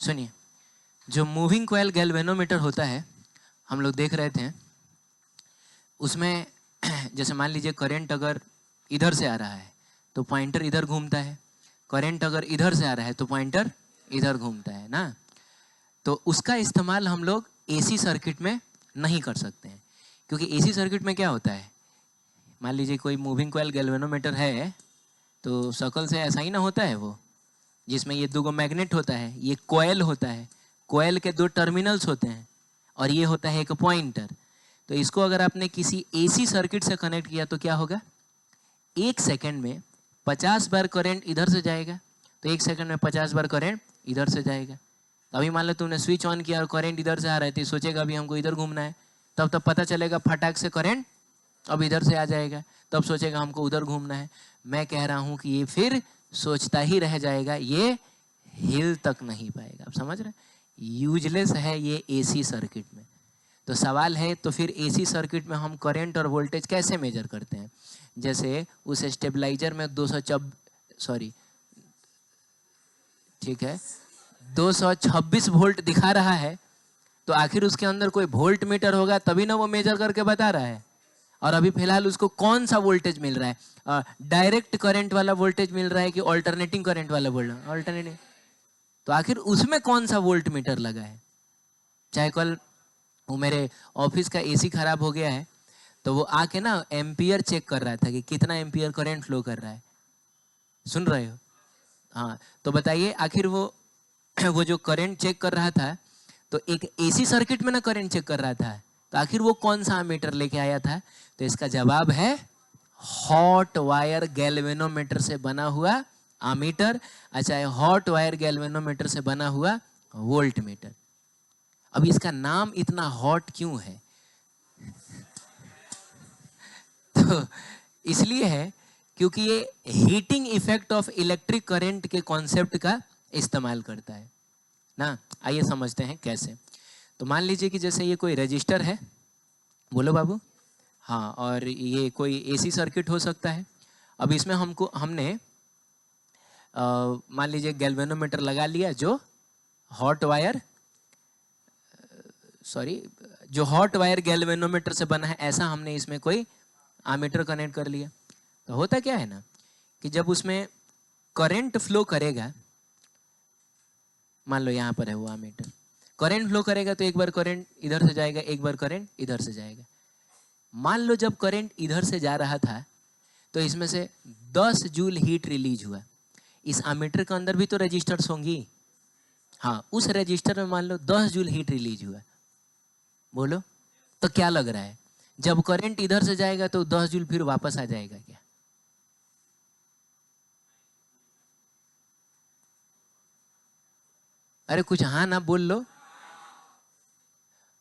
सुनिए, जो moving coil galvanometer होता है, हम लोग देख रहे थे उसमें जैसे मान लीजिए करंट अगर इधर से आ रहा है तो पॉइंटर इधर घूमता है, करंट अगर इधर से आ रहा है तो पॉइंटर इधर घूमता है ना। तो उसका इस्तेमाल हम लोग एसी सर्किट में नहीं कर सकते हैं, क्योंकि एसी सर्किट में क्या होता है, मान लीजिए कोई मूविंग कॉइल गैल्वेनोमीटर है तो शक्ल से ऐसा ही ना होता है वो, जिसमें ये दो मैग्नेट होता है, ये कॉइल होता है, कॉइल के दो टर्मिनल्स होते हैं और ये होता है एक पॉइंटर। तो इसको अगर आपने किसी एसी सर्किट से कनेक्ट किया तो क्या होगा, एक सेकंड में 50 बार करंट इधर से जाएगा, तो एक सेकंड में 50 बार करंट इधर से जाएगा। तो अभी मान लो तुमने स्विच ऑन किया और करंट इधर से आ रहा है तो सोचेगा अभी हमको इधर घूमना है, तब पता चलेगा फटाक से करंट अब इधर से आ जाएगा, तब सोचेगा हमको उधर घूमना है। मैं कह रहा हूँ कि ये फिर सोचता ही रह जाएगा, ये हिल तक नहीं पाएगा। आप समझ रहे हैं, यूजलेस है ये एसी सर्किट में। तो सवाल है तो फिर एसी सर्किट में हम करंट और वोल्टेज कैसे मेजर करते हैं। जैसे उस स्टेबलाइजर में 226 वोल्ट दिखा रहा है, तो आखिर उसके अंदर कोई वोल्ट मीटर होगा तभी ना वो मेजर करके बता रहा है। और अभी फिलहाल उसको कौन सा वोल्टेज मिल रहा है, डायरेक्ट करंट वाला वोल्टेज मिल रहा है कि ऑल्टरनेटिंग करंट वाला वोल्टेज, ऑल्टरनेटिंग। तो आखिर उसमें कौन सा वोल्ट मीटर लगा है। चाहे कल वो मेरे ऑफिस का एसी खराब हो गया है तो वो आके ना एम्पियर चेक कर रहा था कि कितना एम्पियर करंट फ्लो कर रहा है। सुन रहे हो? हाँ, तो बताइए आखिर वो जो करंट चेक कर रहा था तो एक एसी सर्किट में ना करंट चेक कर रहा था, तो आखिर वो कौन सा मीटर लेके आया था। तो इसका जवाब है हॉट वायर गैल्वेनोमीटर से बना हुआ आमीटर, अच्छा हॉट वायर गैल्वेनोमीटर से बना हुआ वोल्ट मीटर। अब इसका नाम इतना हॉट क्यों है तो इसलिए है क्योंकि ये heating effect of electric current के कॉन्सेप्ट का इस्तेमाल करता है ना। आइए समझते हैं कैसे। तो मान लीजिए कि जैसे ये कोई रजिस्टर है, बोलो बाबू, हाँ, और ये कोई एसी सर्किट हो सकता है। अब इसमें हमने मान लीजिए गैल्वेनोमीटर लगा लिया जो हॉट वायर गैल्वेनोमीटर से बना है, ऐसा हमने इसमें कोई आमीटर कनेक्ट कर लिया। तो होता क्या है ना कि जब उसमें करंट फ्लो करेगा, मान लो यहाँ पर है वो आमीटर, करंट फ्लो करेगा तो एक बार करंट इधर से जाएगा, एक बार करंट इधर से जाएगा। मान लो जब करंट इधर से जा रहा था तो इसमें से 10 जूल हीट रिलीज हुआ। इस आमीटर के अंदर भी तो रजिस्टर्स होंगी, हाँ, उस रजिस्टर में मान लो 10 जूल हीट रिलीज हुआ। बोलो, तो क्या लग रहा है, जब करंट इधर से जाएगा तो 10 जूल फिर वापस आ जाएगा क्या? अरे कुछ हाँ ना बोल लो।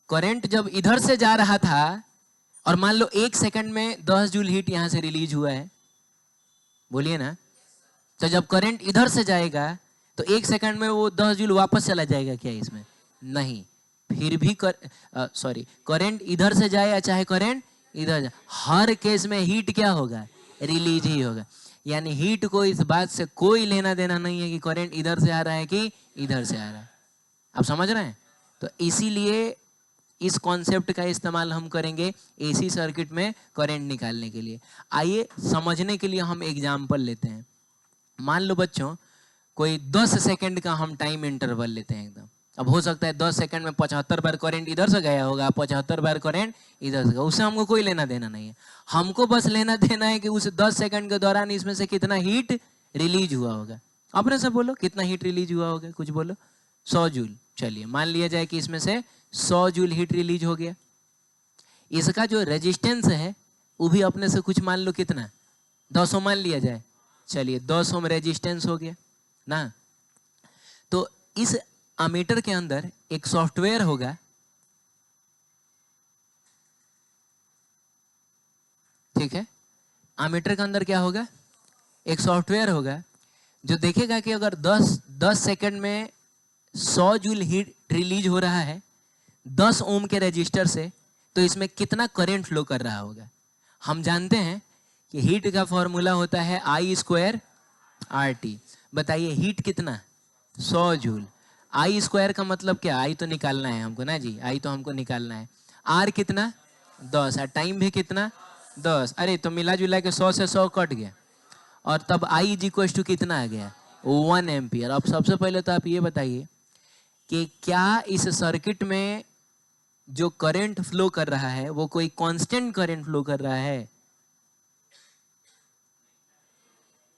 करंट जब इधर से जा रहा था और मान लो एक सेकंड में 10 जूल हीट यहां से रिलीज हुआ है, बोलिए ना। तो जब करंट इधर से जाएगा तो एक सेकंड में वो 10 जूल वापस चला जाएगा क्या इसमें? नहीं, फिर भी करंट इधर से जाए या चाहे करंट इधर जाए, हर केस में हीट क्या होगा, रिलीज ही होगा। यानी हीट को इस बात से कोई लेना देना नहीं है कि करंट इधर से आ रहा है कि इधर से आ रहा है। आप समझ रहे हैं? तो इसीलिए इस कॉन्सेप्ट का इस्तेमाल हम करेंगे एसी सर्किट में करंट निकालने के लिए। आइए समझने के लिए हम एग्जांपल लेते हैं। मान लो बच्चों कोई 10 सेकंड का हम टाइम इंटरवल लेते हैं एकदम। अब हो सकता है 10 सेकंड में 75 बार करंट इधर से गया होगा, 75 बार करंट इधर से गया, उससे हमको कोई लेना देना नहीं है। हमको बस लेना देना है कि उस 10 सेकंड के दौरान इसमें से कितना हीट रिलीज हुआ होगा। अपने से बोलो कितना हीट रिलीज हुआ होगा, कुछ बोलो। 100 जूल। चलिए मान लिया जाए कि इसमें से 100 जूल हीट रिलीज हो गया। इसका जो रेजिस्टेंस है वो भी अपने से कुछ मान लो कितना, 200 मान लिया जाए। चलिए 200 में रेजिस्टेंस हो गया ना। तो इस अमीटर के अंदर एक सॉफ्टवेयर होगा, ठीक है। अमीटर के अंदर क्या होगा, एक सॉफ्टवेयर होगा जो देखेगा कि अगर 10 सेकंड में 100 जूल हीट रिलीज हो रहा है 10 ओम के रजिस्टर से, तो इसमें कितना करंट फ्लो कर रहा होगा। हम जानते हैं कि हीट का फॉर्मूला होता है I² RT। बताइए हीट कितना, 100 जूल। आई स्क्वायर का मतलब क्या, आई तो निकालना है हमको ना जी, आई तो हमको निकालना है। आर कितना 10 और टाइम भी कितना 10, अरे तो मिला जुला के 100 से 100 कट गया और तब आई इज इक्वल टू कितना आ गया 1 एम्पियर। अब सबसे पहले तो आप ये बताइए कि क्या इस सर्किट में जो करंट फ्लो कर रहा है वो कोई कांस्टेंट करंट फ्लो कर रहा है?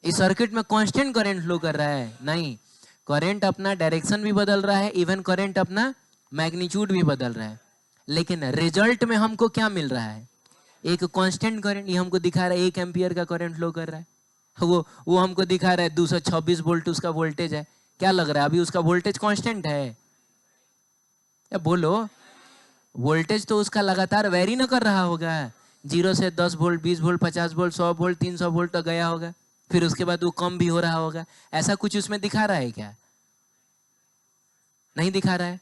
इस सर्किट में कांस्टेंट करंट फ्लो कर रहा है? नहीं, करंट अपना डायरेक्शन भी बदल रहा है, इवन करंट अपना मैग्नीट्यूड भी बदल रहा है, लेकिन रिजल्ट में हमको क्या मिल रहा है? एक कांस्टेंट करंट। ये हमको दिखा रहा है 1 एम्पियर का करंट फ्लो कर रहा है, वो हमको दिखा रहा है 226 वोल्ट उसका वोल्टेज है। क्या लग रहा है अभी उसका वोल्टेज कांस्टेंट है? या बोलो, वोल्टेज तो उसका लगातार वेरी न कर रहा होगा, 0 से 10 volt, 20 volt, 50 volt, 100 volt, 300 volt तो गया होगा, फिर उसके बाद वो कम भी हो रहा होगा। ऐसा कुछ उसमें दिखा रहा है क्या? नहीं दिखा रहा है।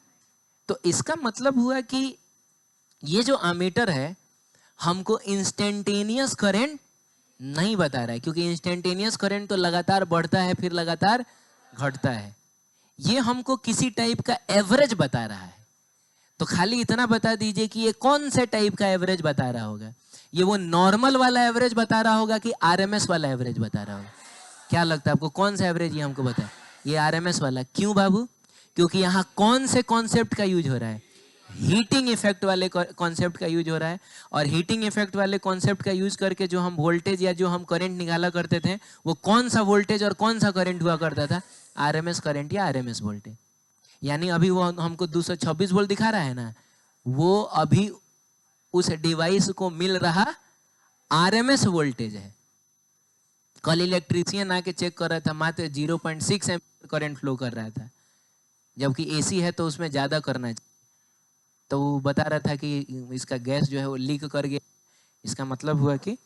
तो इसका मतलब हुआ कि ये जो एमीटर है हमको इंस्टेंटेनियस करंट नहीं बता रहा है, क्योंकि इंस्टेंटेनियस करंट तो लगातार बढ़ता है फिर लगातार घटता है। ये हमको किसी टाइप का एवरेज बता रहा है। तो खाली इतना बता दीजिए कि ये कौन से टाइप का एवरेज बता रहा होगा? ये वो नॉर्मल वाला एवरेज बता रहा होगा कि आरएमएस वाला एवरेज बता रहा होगा? क्या लगता है आपको कौन सा एवरेज ये हमको बताए? ये आरएमएस वाला। क्यों बाबू? क्योंकि यहाँ कौन से कॉन्सेप्ट का यूज हो रहा है? हीटिंग इफेक्ट वाले कॉन्सेप्ट का यूज हो रहा है। और हीटिंग इफेक्ट वाले कॉन्सेप्ट का यूज करके जो हम वोल्टेज या जो हम करंट निकाला करते थे, वो कौन सा वोल्टेज और कौन सा करंट हुआ करता था? आरएमएस करंट या आरएमएस वोल्टेज। यानी अभी वो हमको 226 वोल्ट दिखा रहा है ना, वो अभी उस डिवाइस को मिल रहा आरएमएस वोल्टेज है। कल इलेक्ट्रीशियन आके चेक कर रहा था, मात्र 0.6 एम्पीयर करंट फ्लो कर रहा था, जबकि एसी है तो उसमें ज्यादा करना चाहिए। तो वो बता रहा था कि इसका गैस जो है वो लीक कर गया। इसका मतलब हुआ कि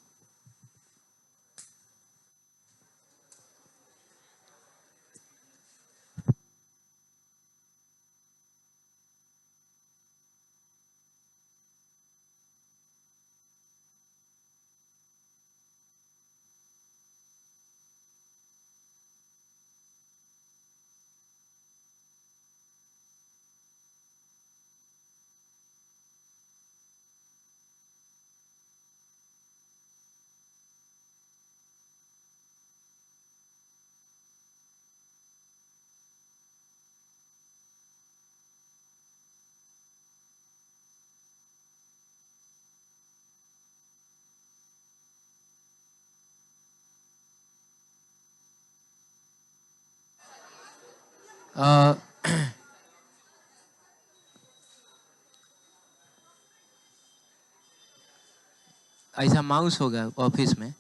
ऐसा माउस होगा ऑफिस में,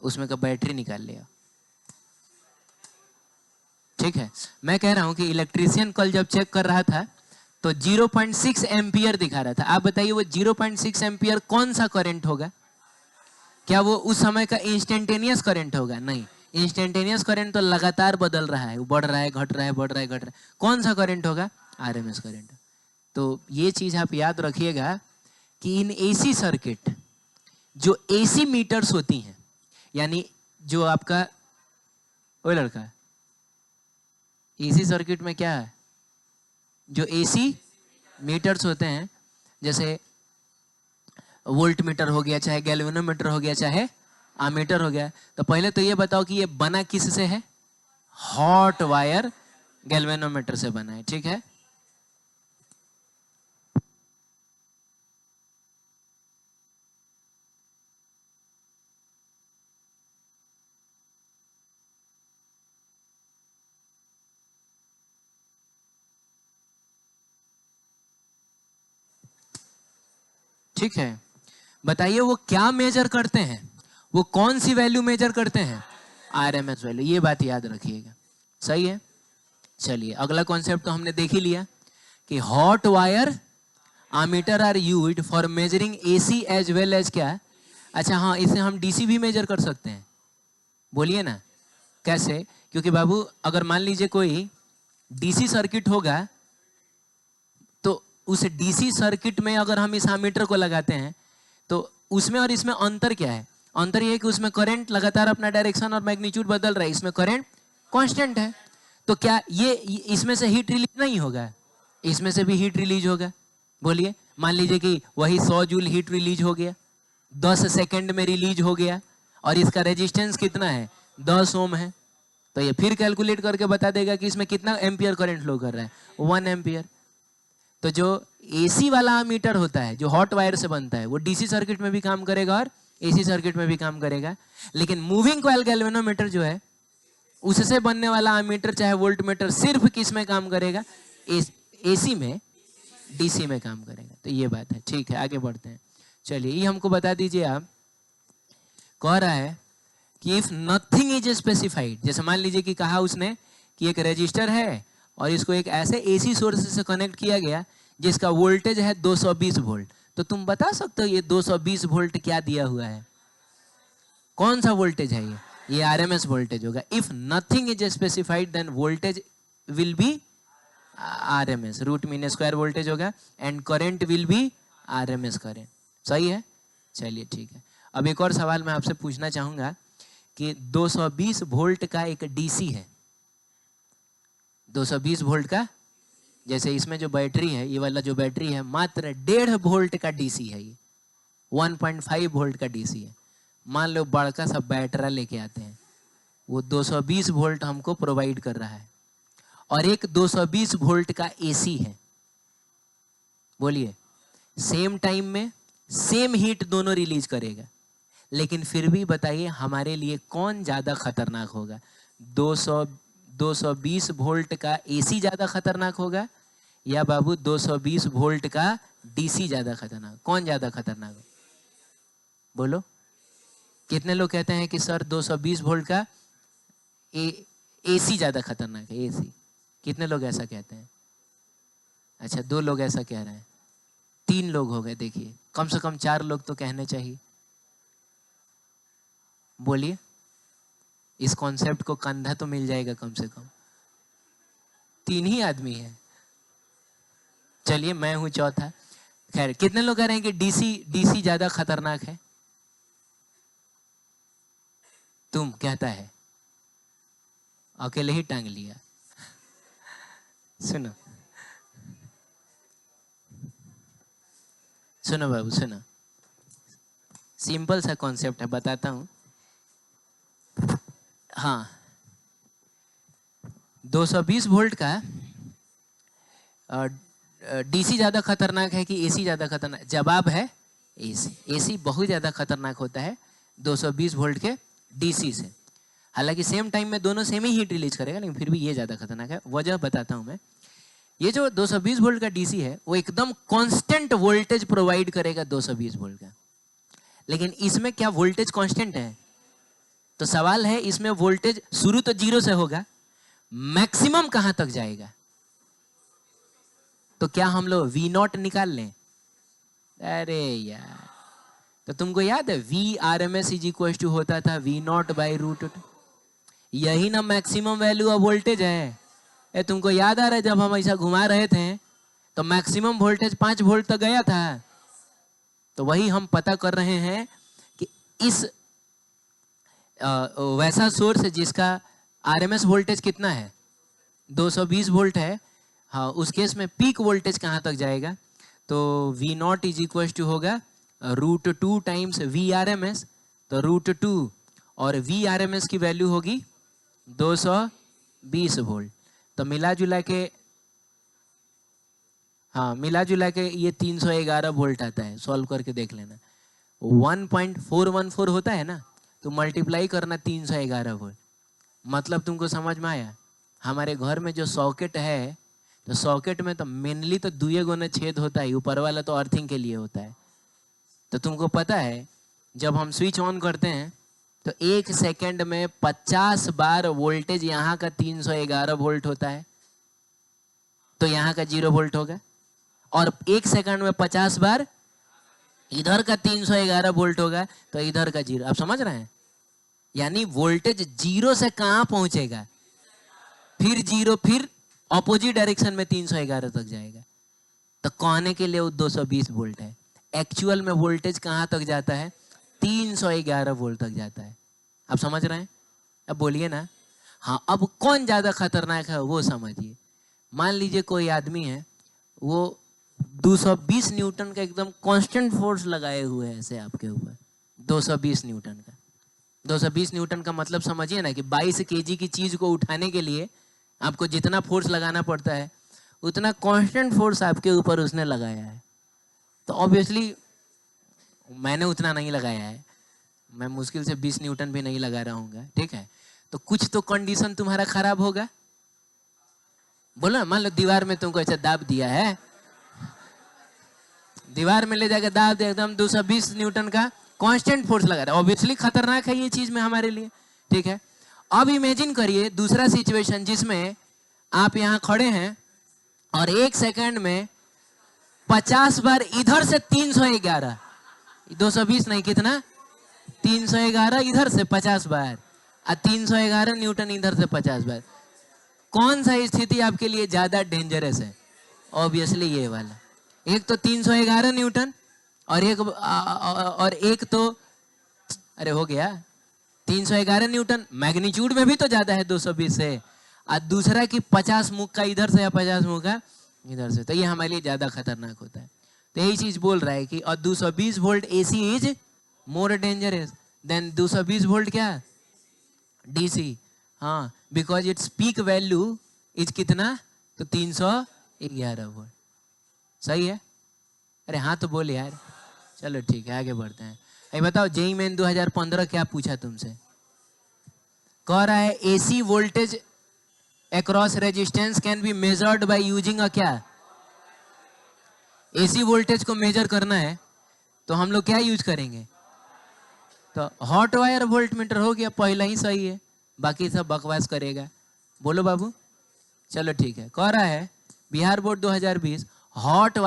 उसमें का बैटरी निकाल लिया। ठीक है, मैं कह रहा हूं कि इलेक्ट्रीशियन कल जब चेक कर रहा था तो 0.6 एम्पियर दिखा रहा था। आप बताइए वो 0.6 एम्पियर कौन सा करंट होगा? क्या वो उस समय का इंस्टेंटेनियस करंट होगा? नहीं, इंस्टेंटेनियस करंट तो लगातार बदल रहा है, बढ़ रहा है, घट रहा है, बढ़ रहा है, घट रहा है। कौन सा करंट होगा? RMS current. तो ये चीज आप याद रखिएगा कि इन एसी सर्किट जो एसी मीटर्स होती हैं, यानी जो आपका वो लड़का एसी सर्किट में क्या है, जो एसी मीटर्स होते हैं, जैसे वोल्ट मीटर हो गया, चाहे गैल्वेनोमीटर हो गया, चाहे आमीटर हो गया, तो पहले तो ये बताओ कि ये बना किस से है? हॉट वायर गैल्वेनोमीटर से बना है। ठीक है, ठीक है। बताइए वो क्या मेजर करते हैं? वो कौन सी वैल्यू मेजर करते हैं? RMS value. ये बात याद रखिएगा, सही है। चलिए अगला कॉन्सेप्ट तो हमने देख ही लिया कि hot wire ammeter are used for measuring AC as well as क्या। अच्छा हाँ, इसे हम डीसी भी मेजर कर सकते हैं। बोलिए ना कैसे? क्योंकि बाबू अगर मान लीजिए कोई डीसी सर्किट होगा, तो उस डीसी सर्किट में अगर हम इस आमीटर को लगाते हैं तो उसमें और इसमें अंतर क्या है? अंतर यह है कि उसमें करंट लगातार अपना डायरेक्शन और मैग्नीट्यूड बदल रहा है, इसमें करंट कांस्टेंट है। तो क्या ये इसमें से हीट रिलीज नहीं होगा? इसमें से भी हीट रिलीज होगा। बोलिए, मान लीजिए कि वही 100 जूल हीट रिलीज हो गया, 10 सेकंड में रिलीज हो गया, और इसका रेजिस्टेंस कितना है? 10 ओम है। तो ये फिर कैलकुलेट करके बता देगा कि इसमें कितना एम्पियर करंट फ्लो कर रहा है, 1 एम्पियर। तो जो एसी वाला अमीटर होता है, जो हॉट वायर से बनता है, वो डीसी सर्किट में भी काम करेगा और एसी सर्किट में भी काम करेगा। लेकिन मूविंग कॉइल गैल्वेनोमीटर जो है, उससे बनने वाला अमीटर चाहे वोल्ट मीटर, सिर्फ किस में काम करेगा? एसी में, डीसी में काम करेगा। तो ये बात है। ठीक है, आगे बढ़ते हैं। चलिए, ये हमको बता दीजिए आप। कह रहा है कि इफ नथिंग इज स्पेसिफाइड, जैसे मान लीजिए कि कहा उसने कि एक रजिस्टर है और इसको एक ऐसे एसी सोर्स से कनेक्ट किया गया जिसका वोल्टेज है 220 वोल्ट। तो तुम बता सकते हो ये 220 वोल्ट क्या दिया हुआ है? कौन सा वोल्टेज है? ये आरएमएस वोल्टेज होगा। If nothing is specified then voltage will be RMS, root mean square voltage होगा, and current will be RMS current. सही है? चलिए ठीक है। अब एक और सवाल मैं आपसे पूछना चाहूंगा कि 220 वोल्ट का एक डीसी है, 220 वोल्ट का, जैसे इसमें जो बैटरी है, ये वाला जो बैटरी है, मात्र 1.5 वोल्ट का डीसी है। ये 1.5 वोल्ट का डीसी है। मान लो बड़का सा बैटरा लेके आते हैं, वो 220 वोल्ट हमको प्रोवाइड कर रहा है, और एक 220 वोल्ट का एसी है। बोलिए, सेम टाइम में सेम हीट दोनों रिलीज करेगा, लेकिन फिर भी बताइए हमारे लिए कौन ज्यादा खतरनाक होगा? 220 वोल्ट का एसी ज्यादा खतरनाक होगा, या बाबू 220 वोल्ट का डीसी ज्यादा खतरनाक? कौन ज्यादा खतरनाक हो? बोलो। कितने लोग कहते हैं कि सर 220 वोल्ट का एसी ज्यादा खतरनाक है? एसी। कितने लोग ऐसा कहते हैं? अच्छा, 2 लोग ऐसा कह रहे हैं, 3 लोग हो गए। देखिए, कम से कम 4 लोग तो कहने चाहिए। बोलिए, इस कॉन्सेप्ट को कंधा तो मिल जाएगा कम से कम। 3 ही आदमी है। चलिए, मैं हूं चौथा। खैर, कितने लोग कह रहे हैं कि डीसी ज्यादा खतरनाक है? तुम कहता है, अकेले ही टांग लिया। सुनो सुनो बाबू, सुनो, सिंपल सा कॉन्सेप्ट है, बताता हूं। हाँ, 220 वोल्ट का डीसी ज्यादा खतरनाक है कि एसी ज्यादा खतरनाक? जवाब है एसी। एसी बहुत ज्यादा खतरनाक होता है 220 वोल्ट के डीसी से। हालांकि सेम टाइम में दोनों सेम ही हीट रिलीज करेगा, लेकिन फिर भी ये ज्यादा खतरनाक है। वजह बताता हूं मैं। ये जो 220 वोल्ट का डीसी है, वो एकदम कांस्टेंट वोल्टेज प्रोवाइड करेगा 220 वोल्ट का। लेकिन इसमें क्या वोल्टेज कांस्टेंट है? तो सवाल है, इसमें वोल्टेज शुरू तो 0 से होगा, मैक्सिमम कहां तक जाएगा? तो क्या हम लोग V0 निकाल लें? अरे यार, तो तुमको याद है V R M S is equal to होता था V0 बाई √2। यही ना मैक्सिमम वैल्यू ऑफ वोल्टेज है। तुमको याद आ रहा है जब हम ऐसा घुमा रहे थे तो मैक्सिमम वोल्टेज 5 वोल्ट तक गया था। तो वही हम पता कर रहे हैं कि इस वैसा सोर्स जिसका आरएमएस वोल्टेज कितना है? 220 वोल्ट है। हाँ, उस केस में पीक वोल्टेज कहाँ तक जाएगा? तो V0 इज इक्वल टू होगा √2 टाइम्स VRMS। तो √2 और VRMS की वैल्यू होगी 220 वोल्ट। तो मिला जुला के, हाँ, मिला जुला के ये 311 वोल्ट आता है। सॉल्व करके देख लेना। 1.414 होता है ना, तो मल्टीप्लाई करना 311 वोल्ट। मतलब तुमको समझ में आया? हमारे घर में जो सॉकेट है, तो सॉकेट में तो मेनली तो 2 गुना छेद होता है, ऊपर वाला तो अर्थिंग के लिए होता है। तो तुमको पता है जब हम स्विच ऑन करते हैं तो 1 सेकंड में 50 बार वोल्टेज यहाँ का 311 वोल्ट होता है, तो यहाँ का 0 वोल्ट होगा। और 1 सेकंड में 50 बार इधर का 311 वोल्ट होगा, तो इधर का 0। आप समझ रहे हैं? यानी वोल्टेज 0 से कहां पहुंचेगा? फिर 0, फिर ऑपोजिट डायरेक्शन में 311 तक जाएगा। तो कहने के लिए वो 220 वोल्ट है। एक्चुअल में वोल्टेज कहां तक जाता है? 311 वोल्ट तक जाता है। आप समझ रहे हैं? अब बोलिए ना, हाँ, अब कौन ज्यादा खतरनाक है वो समझिए। मान लीजिए कोई आदमी है, वो 220 न्यूटन का एकदम कांस्टेंट फोर्स लगाए हुए है ऐसे आपके ऊपर, 220 न्यूटन का। 220 न्यूटन का मतलब समझिए ना कि 22 केजी की चीज को उठाने के लिए आपको जितना फोर्स लगाना पड़ता है उतना कांस्टेंट फोर्स आपके ऊपर उसने लगाया है। तो ऑब्वियसली मैंने उतना नहीं लगाया है, मैं मुश्किल से 20 न्यूटन भी नहीं लगा रहा हूँ, ठीक है। तो कुछ तो कंडीशन तुम्हारा खराब होगा। बोलो ना, मान लो दीवार में तुमको ऐसा दाब दिया है, दीवार में ले जाकर दाब दिया, एकदम 220 न्यूटन का कांस्टेंट फोर्स लगा रहा है, ऑब्वियसली खतरनाक है ये चीज में हमारे लिए, ठीक है। अब इमेजिन करिए दूसरा सिचुएशन जिसमें आप यहाँ खड़े हैं और 1 सेकंड में 50 बार इधर से 311, 220 नहीं, कितना, 311 इधर से 50 बार और 311 न्यूटन इधर से 50 बार। कौन सा स्थिति आपके लिए ज्यादा डेंजरस है? ऑब्वियसली ये वाला। एक तो 311 न्यूटन और एक तो, अरे हो गया 311 न्यूटन मैग्नीट्यूड में भी तो ज्यादा है 220 से, और दूसरा कि 50 मुख का इधर से या 50 मुख का इधर से, तो ये हमारे लिए ज्यादा खतरनाक होता है। तो यही चीज बोल रहा है कि और 220 volt AC is more dangerous than 220 volt क्या, डीसी। हाँ, because its peak value is कितना, तो 311 वोल्ट। सही है? अरे हाँ तो बोल यार। चलो ठीक है, आगे बढ़ते हैं। ये बताओ जेईई मेन 2015 क्या पूछा तुमसे? कह रहा है AC voltage across resistance can be measured by using a क्या? एसी वोल्टेज को मेजर करना है तो हम लोग क्या यूज करेंगे? तो हॉट वायर वोल्ट मीटर हो गया, पहला ही सही है, बाकी सब बकवास करेगा। बोलो बाबू। चलो ठीक है। कह रहा है Bihar board 2020 hot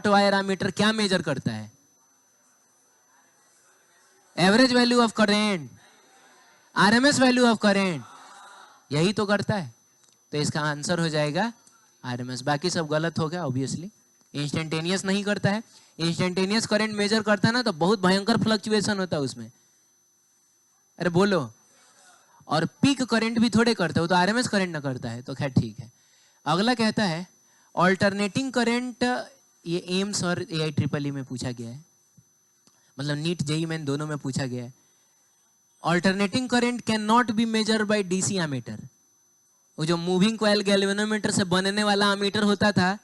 wire ammeter क्या मेजर करता है? Average value of current, RMS value of current, यही तो करता है। तो इसका आंसर हो जाएगा आरएमएस। बाकी सब गलत हो गया ऑब्वियसली। इंस्टेंटेनियस नहीं करता है। इंस्टेंटेनियस करंट मेजर करता है ना तो बहुत भयंकर फ्लक्चुएशन होता है उसमें। अरे बोलो। और पीक करंट भी थोड़े करता है, वो तो आरएमएस करंट ना करता है। तो खैर ठीक है। अगला कहता है ऑल्टरनेटिंग करंट, ये एम्स और AIEEE में पूछा गया है, मतलब नीट जेईई मेन दोनों में पूछा गया है। Alternating current can not be measure by DC ammeter. वो जो मूविंग कॉइल गैल्वेनोमीटर से बनने वाला एमीटर होता था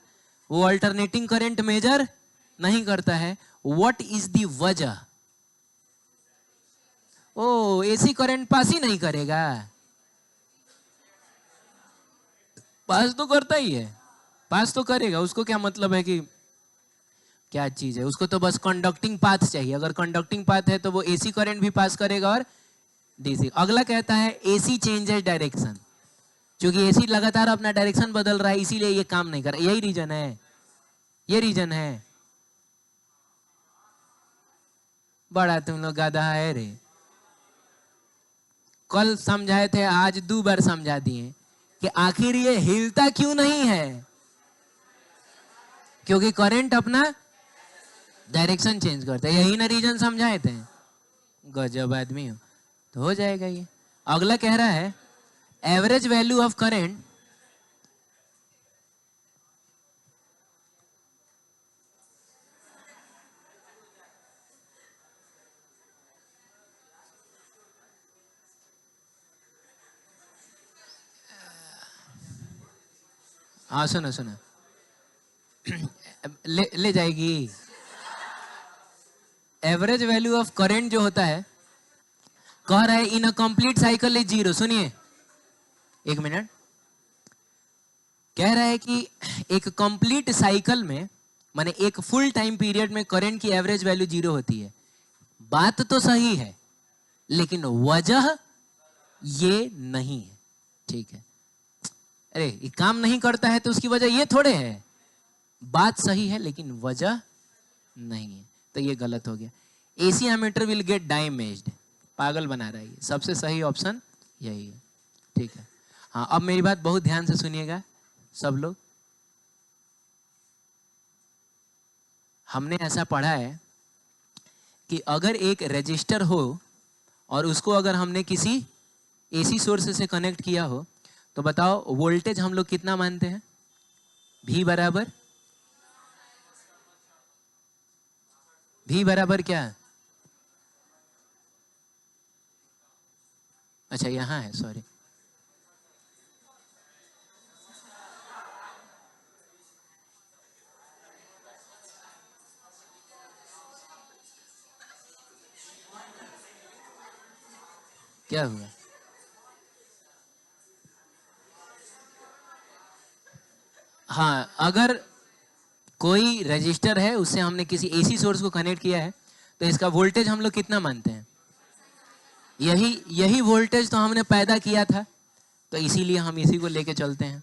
वो ऑल्टरनेटिंग करंट मेजर नहीं करता है। व्हाट इज द वजह? ओ, एसी करंट पास ही नहीं करेगा? पास तो करता ही है, पास तो करेगा। उसको क्या मतलब है कि क्या चीज है, उसको तो बस कंडक्टिंग पाथ चाहिए। अगर कंडक्टिंग पाथ है तो वो एसी करंट भी पास करेगा और डीसी। अगला कहता है एसी चेंजेस डायरेक्शन। क्योंकि एसी लगातार अपना डायरेक्शन बदल रहा है इसीलिए ये काम नहीं कर रहा। यही रीजन है, ये रीजन है। बड़ा तुम लोग गाधा है रे। कल समझाए थे, आज 2 बार समझा दिए कि आखिर ये हिलता क्यों नहीं है? क्योंकि करंट अपना डायरेक्शन चेंज करता है। यही ना रीजन समझाए थे। गजब आदमी हो। तो हो जाएगा ये। अगला कह रहा है एवरेज वैल्यू ऑफ करंट हाँ सुनो सुनो ले जाएगी। एवरेज वैल्यू ऑफ करंट जो होता है, कह रहा है इन अ कंप्लीट साइकिल इज 0। सुनिए 1 मिनट। कह रहा है कि एक कंप्लीट साइकिल में, माने एक फुल टाइम पीरियड में करंट की एवरेज वैल्यू 0 होती है। बात तो सही है लेकिन वजह ये नहीं है, ठीक है। अरे ये काम नहीं करता है तो उसकी वजह ये थोड़े है। बात सही है लेकिन वजह नहीं है, तो ये गलत हो गया। AC ammeter will get damaged, पागल बना रहा है ये। सबसे सही ऑप्शन यही है, ठीक है। हाँ, अब मेरी बात बहुत ध्यान से सुनिएगा सब लोग। हमने ऐसा पढ़ा है कि अगर एक रजिस्टर हो और उसको अगर हमने किसी एसी सोर्स से कनेक्ट किया हो तो बताओ वोल्टेज हम लोग कितना मानते हैं? V बराबर क्या? अच्छा यहाँ है, सॉरी। क्या हुआ? हाँ, अगर कोई रजिस्टर है उससे हमने किसी एसी सोर्स को कनेक्ट किया है तो इसका वोल्टेज हम लोग कितना मानते हैं? यही वोल्टेज तो हमने पैदा किया था, तो इसीलिए हम इसी को लेके चलते हैं।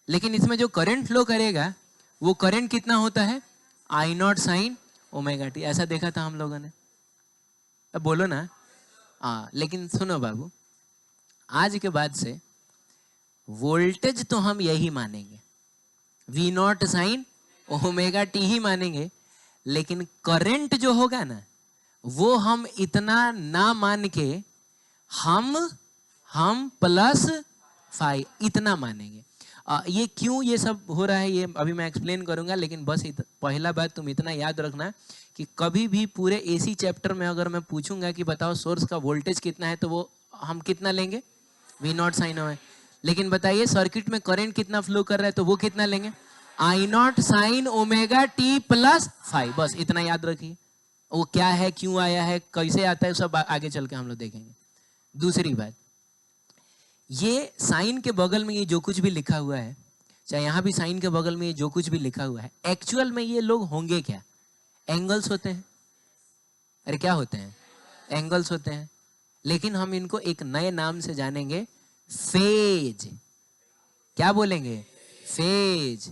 लेकिन इसमें जो करंट फ्लो करेगा वो करंट कितना होता है? I naught sine omega T. ऐसा देखा था हम लोगों ने। अब बोलो ना। हाँ, लेकिन सुनो बाबू, आज के बाद से वोल्टेज तो हम यही मानेंगे, V naught sine omega t ही मानेंगे, लेकिन करंट जो होगा ना वो हम इतना ना मान के हम प्लस फाइव इतना मानेंगे। ये क्यों ये सब हो रहा है ये अभी मैं एक्सप्लेन करूंगा, लेकिन बस पहला बात तुम इतना याद रखना कि कभी भी पूरे एसी चैप्टर में अगर मैं पूछूंगा कि बताओ सोर्स का वोल्टेज कितना है तो वो हम कितना लेंगे? V naught sine omega. लेकिन बताइए सर्किट में करंट कितना फ्लो कर रहा है तो वो कितना लेंगे? I naught sine omega t plus five. बस इतना याद रखिए। वो क्या है, क्यों आया है, कैसे आता है, सब आगे चल के हम लोग देखेंगे। दूसरी बात, ये साइन के बगल में ये जो कुछ भी लिखा हुआ है, चाहे यहाँ भी साइन के बगल में ये जो कुछ भी लिखा हुआ है, एक्चुअल में ये लोग होंगे क्या? एंगल्स होते हैं। अरे क्या होते हैं? एंगल्स होते हैं। लेकिन हम इनको एक नए नाम से जानेंगे, फेज। क्या बोलेंगे? फेज।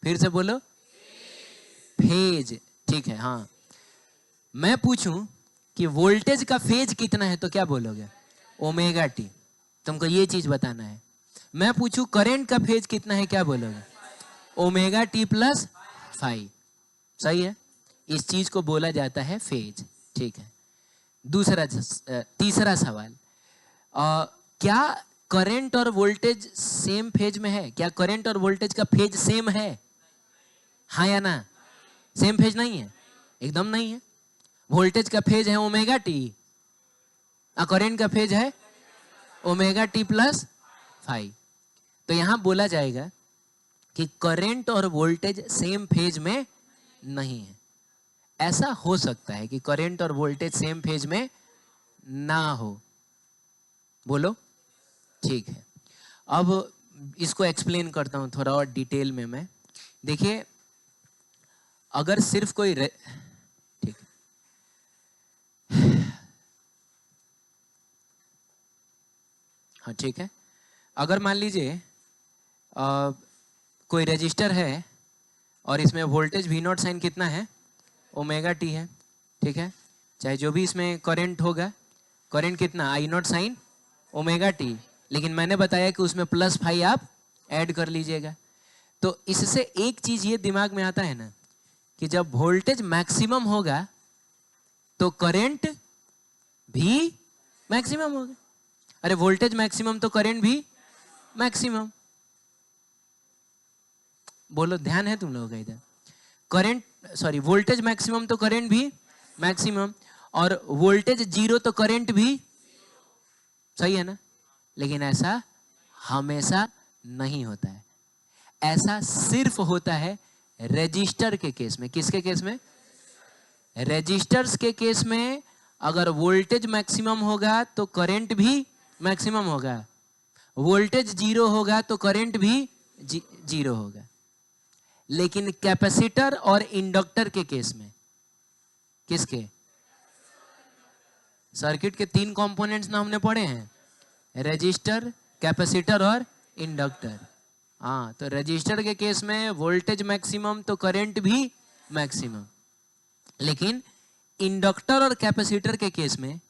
फिर से बोलो, फेज। ठीक है। हाँ, मैं पूछूं कि वोल्टेज का फेज कितना है तो क्या बोलोगे? Omega T. तुमको ये चीज बताना है। मैं पूछूं करंट का फेज कितना है, क्या बोलोगे? Omega t plus five. सही है, इस चीज को बोला जाता है फेज। ठीक है। तीसरा सवाल, क्या करंट और वोल्टेज सेम फेज में है? क्या करंट और वोल्टेज का फेज सेम है? हाँ या ना? सेम फेज नहीं है, एकदम नहीं है। वोल्टेज का फेज है ओमेगा टी और करंट का फेज है ओमेगा टी प्लस फाइव। तो यहां बोला जाएगा कि करंट और वोल्टेज सेम फेज में नहीं है। ऐसा हो सकता है कि करंट और वोल्टेज सेम फेज में ना हो। बोलो। ठीक है, अब इसको एक्सप्लेन करता हूं थोड़ा और डिटेल में मैं। देखिए, अगर सिर्फ कोई ठीक है, हाँ ठीक है। अगर मान लीजिए कोई रजिस्टर है और इसमें वोल्टेज वी नॉट साइन कितना है? ओमेगा टी है। ठीक है, चाहे जो भी इसमें करंट होगा, करंट कितना? आई नॉट साइन ओमेगा टी। लेकिन मैंने बताया कि उसमें प्लस फाइव आप ऐड कर लीजिएगा। तो इससे एक चीज ये दिमाग में आता है ना कि जब वोल्टेज मैक्सिमम होगा तो करंट भी मैक्सिमम होगा। अरे वोल्टेज मैक्सिमम तो करंट भी मैक्सिमम। बोलो, ध्यान है तुम लोगों का इधर? वोल्टेज मैक्सिमम तो करंट भी मैक्सिमम, और वोल्टेज जीरो तो करंट भी। सही है ना? लेकिन ऐसा हमेशा नहीं होता है। ऐसा सिर्फ होता है रजिस्टर के केस में। किसके केस में? रजिस्टर्स के केस में अगर वोल्टेज मैक्सिमम होगा तो करंट भी मैक्सिमम होगा, वोल्टेज जीरो होगा तो करंट भी जीरो होगा। लेकिन कैपेसिटर और इंडक्टर के केस में, किसके? सर्किट के तीन कंपोनेंट्स ना हमने पढ़े हैं, रजिस्टर, कैपेसिटर और इंडक्टर। हाँ, तो रजिस्टर के केस में वोल्टेज मैक्सिमम तो करंट भी मैक्सिमम। लेकिन इंडक्टर और कैपेसिटर के केस में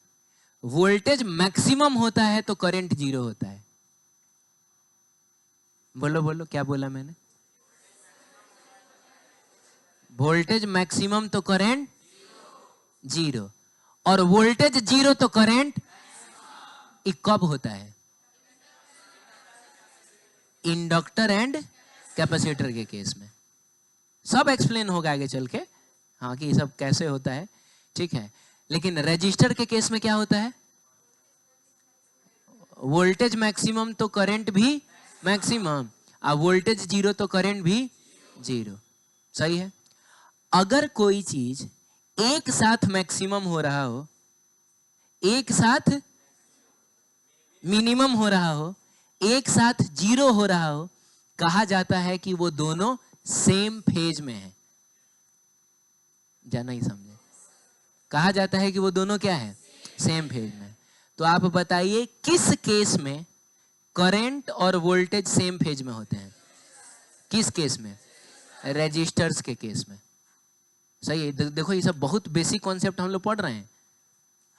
वोल्टेज मैक्सिमम होता है तो करंट जीरो होता है। बोलो बोलो, क्या बोला मैंने? वोल्टेज मैक्सिमम तो करंट जीरो, और वोल्टेज जीरो तो करंट। ये कब होता है? इंडक्टर एंड कैपेसिटर के केस में। सब एक्सप्लेन होगा आगे चल के, हाँ, कि ये सब कैसे होता है, ठीक है। लेकिन रजिस्टर के केस में क्या होता है? वोल्टेज मैक्सिमम तो करंट भी मैक्सिमम, और वोल्टेज जीरो तो करंट भी जीरो। सही है। अगर कोई चीज एक साथ मैक्सिमम हो रहा हो, एक साथ मिनिमम हो रहा हो, एक साथ जीरो हो रहा हो, कहा जाता है कि वो दोनों सेम फेज में है। जाना ही समझे, कहा जाता है कि वो दोनों क्या है? सेम फेज में। तो आप बताइए किस केस में करंट और वोल्टेज सेम फेज में होते हैं? किस केस में? रेजिस्टर्स के केस में। सही है। देखो ये सब बहुत बेसिक कॉन्सेप्ट हम लोग पढ़ रहे हैं,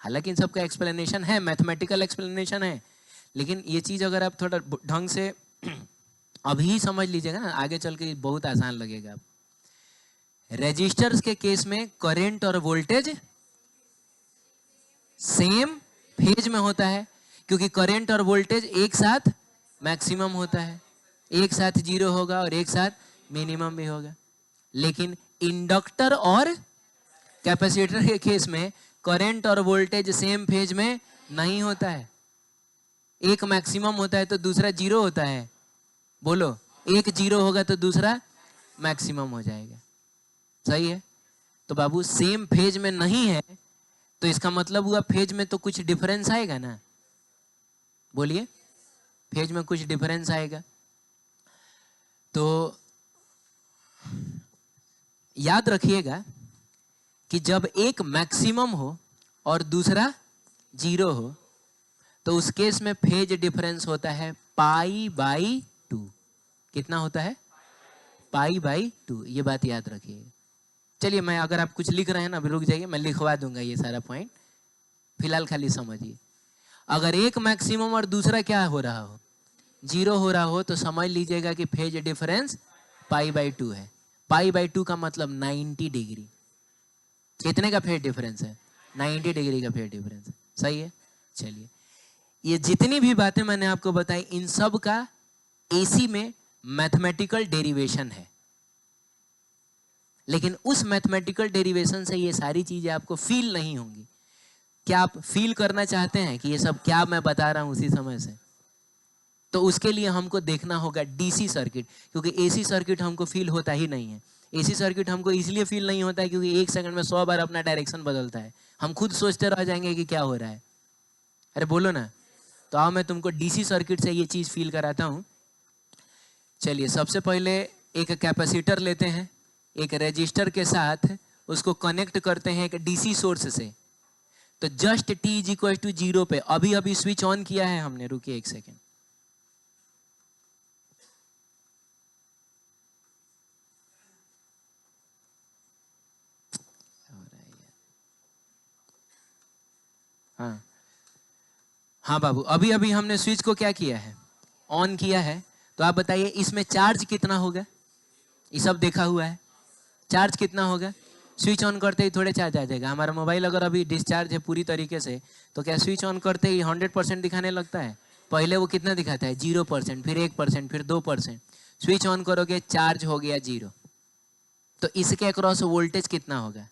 हालांकि इन सब का एक्सप्लेनेशन है, मैथमेटिकल एक्सप्लेनेशन है, लेकिन ये चीज अगर आप थोड़ा ढंग से अभी समझ लीजिएगा ना, आगे चल के बहुत आसान लगेगा आप। रेजिस्टर्स के केस में करंट और वोल्टेज सेम फेज में होता है, क्योंकि करंट और वोल्टेज एक साथ मैक्सिमम होता है, एक साथ जीरो होगा और एक साथ मिनिमम भी होगा। लेकिन इंडक्टर और कैपेसिटर के केस में करंट और वोल्टेज सेम फेज में नहीं होता है। एक मैक्सिमम होता है तो दूसरा जीरो होता है। बोलो, एक जीरो होगा तो दूसरा मैक्सिमम हो जाएगा। सही है। तो बाबू सेम फेज में नहीं है तो इसका मतलब हुआ फेज में तो कुछ डिफरेंस आएगा ना। बोलिए, फेज में कुछ डिफरेंस आएगा। तो याद रखिएगा कि जब एक मैक्सिमम हो और दूसरा जीरो हो तो उस केस में फेज डिफरेंस होता है π/2। कितना होता है? π/2। ये बात याद रखिएगा। चलिए, मैं अगर आप कुछ लिख रहे हैं ना, अभी रुक जाइए, मैं लिखवा दूंगा ये सारा पॉइंट, फिलहाल खाली समझिए। अगर एक मैक्सिमम और दूसरा क्या हो रहा हो? जीरो हो रहा हो, तो समझ लीजिएगा कि फेज डिफरेंस π/2 है। π/2 का मतलब 90 डिग्री। कितने का फेज डिफरेंस है? 90 डिग्री का फेज डिफरेंस है। सही है। चलिए, ये जितनी भी बातें मैंने आपको बताई, इन सब का एसी में मैथमेटिकल डेरिवेशन है, लेकिन उस मैथमेटिकल डेरिवेशन से ये सारी चीजें आपको फील नहीं होंगी। क्या आप फील करना चाहते हैं कि ये सब क्या मैं बता रहा हूं उसी समय से? तो उसके लिए हमको देखना होगा डीसी सर्किट, क्योंकि एसी सर्किट हमको फील होता ही नहीं है। एसी सर्किट हमको इसलिए फील नहीं होता है क्योंकि एक सेकंड में 100 बार अपना डायरेक्शन बदलता है। हम खुद सोचते रह जाएंगे कि क्या हो रहा है। अरे बोलो ना। तो आओ मैं तुमको डीसी सर्किट से ये चीज फील कराता हूं। चलिए, सबसे पहले एक कैपेसिटर लेते हैं, एक रेजिस्टर के साथ उसको कनेक्ट करते हैं एक डीसी सोर्स से। तो जस्ट t = 0 पे अभी अभी स्विच ऑन किया है हमने। रुकिए एक सेकेंड। हाँ बाबू, अभी अभी हमने स्विच को क्या किया है? ऑन किया है। तो आप बताइए इसमें चार्ज कितना होगा? ये सब देखा हुआ है, चार्ज कितना होगा? स्विच ऑन करते ही थोड़े चार्ज आ जाएगा। हमारा मोबाइल अगर अभी डिस्चार्ज है पूरी तरीके से, तो क्या स्विच ऑन करते ही 100% दिखाने लगता है? पहले वो कितना दिखाता है? 0%, फिर 1%, फिर 2%। स्विच ऑन करोगे, चार्ज हो गया 0। तो इसके अक्रॉस वोल्टेज कितना होगा?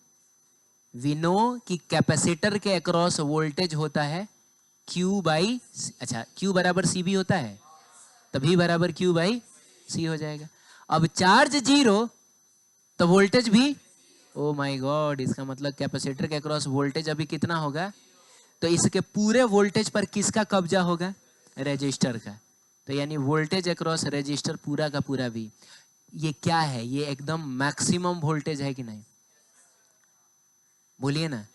वी नो कि कैपेसिटर के अक्रॉस वोल्टेज होता है Q बराबर C भी होता है, तभी बराबर Q/C हो जाएगा। अब चार्ज 0 तो वोल्टेज भी, ओ माय गॉड, इसका मतलब कैपेसिटर के अक्रॉस वोल्टेज अभी कितना होगा? तो इसके पूरे वोल्टेज पर किसका कब्जा होगा? रेजिस्टर का। तो यानी वोल्टेज अक्रॉस रेजिस्टर पूरा का पूरा भी, ये क्या है? ये एकदम मैक्सिमम वोल्टेज है कि नहीं? बोलिए ना।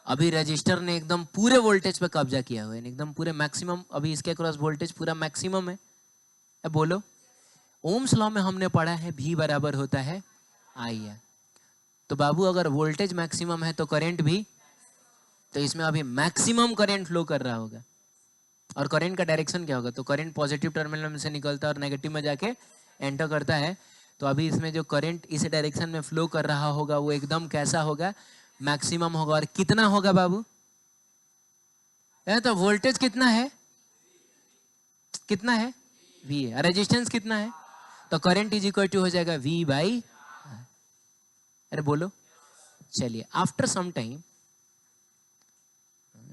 अभी रजिस्टर ने एकदम पूरे वोल्टेज पे कब्जा किया हुआ है, एकदम पूरे मैक्सिमम। अभी इसके अक्रॉस वोल्टेज पूरा मैक्सिमम है। अब बोलो, ओम्स लॉ में हमने पढ़ा है V बराबर होता है I। तो बाबू अगर वोल्टेज मैक्सिमम है तो करंट भी, तो इसमें अभी मैक्सिमम करंट फ्लो कर रहा होगा। और करंट का डायरेक्शन क्या होगा? तो करंट पॉजिटिव टर्मिनल में से निकलता है और नेगेटिव में जाके एंटर करता है। तो अभी इसमें जो करंट इस डायरेक्शन में फ्लो कर रहा होगा वो एकदम कैसा होगा? मैक्सिमम होगा। और कितना होगा बाबू? तो वोल्टेज कितना है? कितना है, V है, रेजिस्टेंस कितना है, तो करंट इज इक्वल टू हो जाएगा V बाई, अरे बोलो, चलिए आफ्टर सम टाइम,